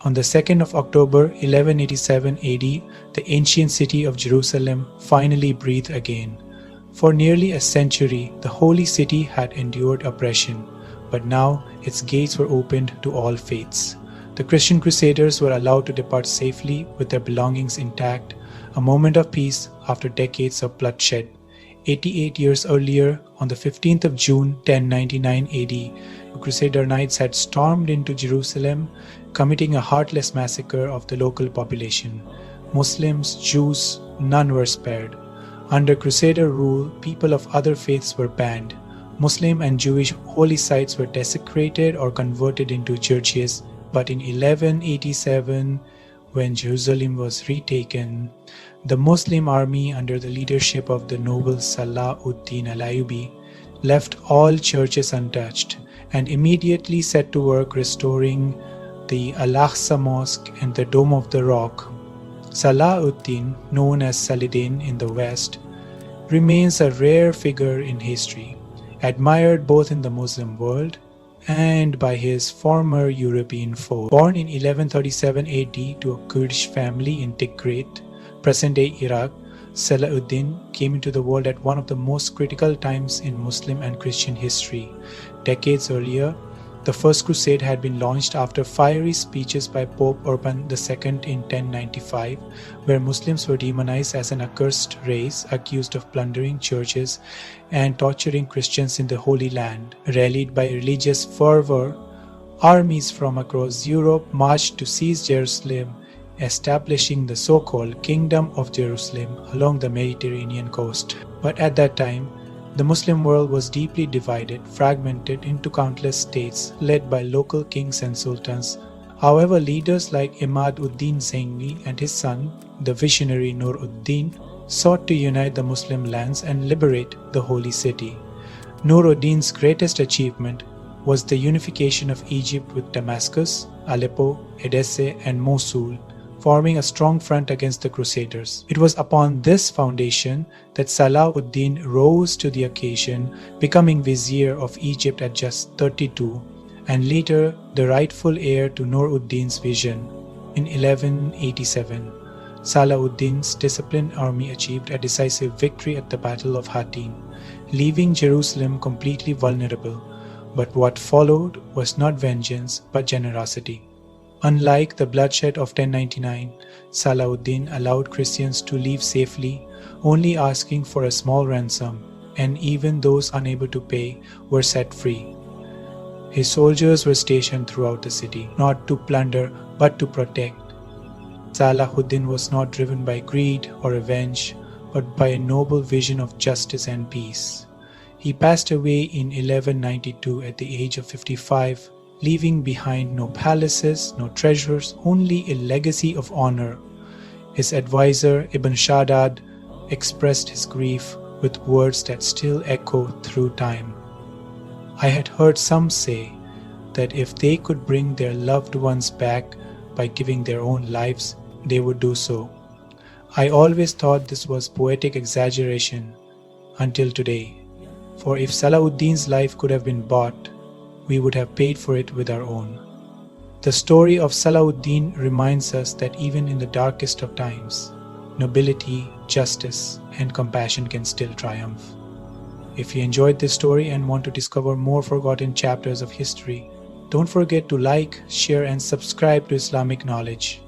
On the 2nd of October 1187 AD, the ancient city of Jerusalem finally breathed again. For nearly a century, the holy city had endured oppression, but now its gates were opened to all faiths. The Christian Crusaders were allowed to depart safely with their belongings intact, a moment of peace after decades of bloodshed. 88 years earlier, on the 15th of June 1099 AD, the Crusader knights had stormed into Jerusalem, committing a heartless massacre of the local population. Muslims, Jews, none were spared. Under Crusader rule, people of other faiths were banned. Muslim and Jewish holy sites were desecrated or converted into churches, but in 1187, when Jerusalem was retaken, the Muslim army under the leadership of the noble Din Al Ayyubi left all churches untouched and immediately set to work restoring the Al-Aqsa Mosque and the Dome of the Rock. Saladin, known as Saladin in the West, remains a rare figure in history, admired both in the Muslim world and by his former European foe. Born in 1137 AD to a Kurdish family in Tikrit, present-day Iraq, Saladin came into the world at one of the most critical times in Muslim and Christian history. Decades earlier, the First Crusade had been launched after fiery speeches by Pope Urban II in 1095, where Muslims were demonized as an accursed race accused of plundering churches and torturing Christians in the Holy Land. Rallied by religious fervor, armies from across Europe marched to seize Jerusalem, establishing the so-called Kingdom of Jerusalem along the Mediterranean coast. But at that time, the Muslim world was deeply divided, fragmented into countless states led by local kings and sultans. However, leaders like Imad-ud-Din Zaini and his son, the visionary Nur-ud-Din, sought to unite the Muslim lands and liberate the holy city. Nur-ud-Din's greatest achievement was the unification of Egypt with Damascus, Aleppo, Edessa, and Mosul, forming a strong front against the Crusaders. It was upon this foundation that Salah-ud-Din rose to the occasion, becoming vizier of Egypt at just 32, and later the rightful heir to Nur-ud-Din's vision. In 1187, Salah-ud-Din's disciplined army achieved a decisive victory at the Battle of Hattin, leaving Jerusalem completely vulnerable. But what followed was not vengeance but generosity. Unlike the bloodshed of 1099, Salah-ud-Din allowed Christians to leave safely, only asking for a small ransom, and even those unable to pay were set free. His soldiers were stationed throughout the city, not to plunder but to protect. Salah-ud-Din was not driven by greed or revenge, but by a noble vision of justice and peace. He passed away in 1192 at the age of 55, leaving behind no palaces, no treasures, only a legacy of honor. His advisor, Ibn Shaddad, expressed his grief with words that still echo through time. I had heard some say that if they could bring their loved ones back by giving their own lives, they would do so. I always thought this was poetic exaggeration until today, for if Salah-ud-Din's life could have been bought, we would have paid for it with our own. The story of Salah-ud-Din reminds us that even in the darkest of times, nobility, justice, and compassion can still triumph. If you enjoyed this story and want to discover more forgotten chapters of history, don't forget to like, share, and subscribe to Islamic Knowledge.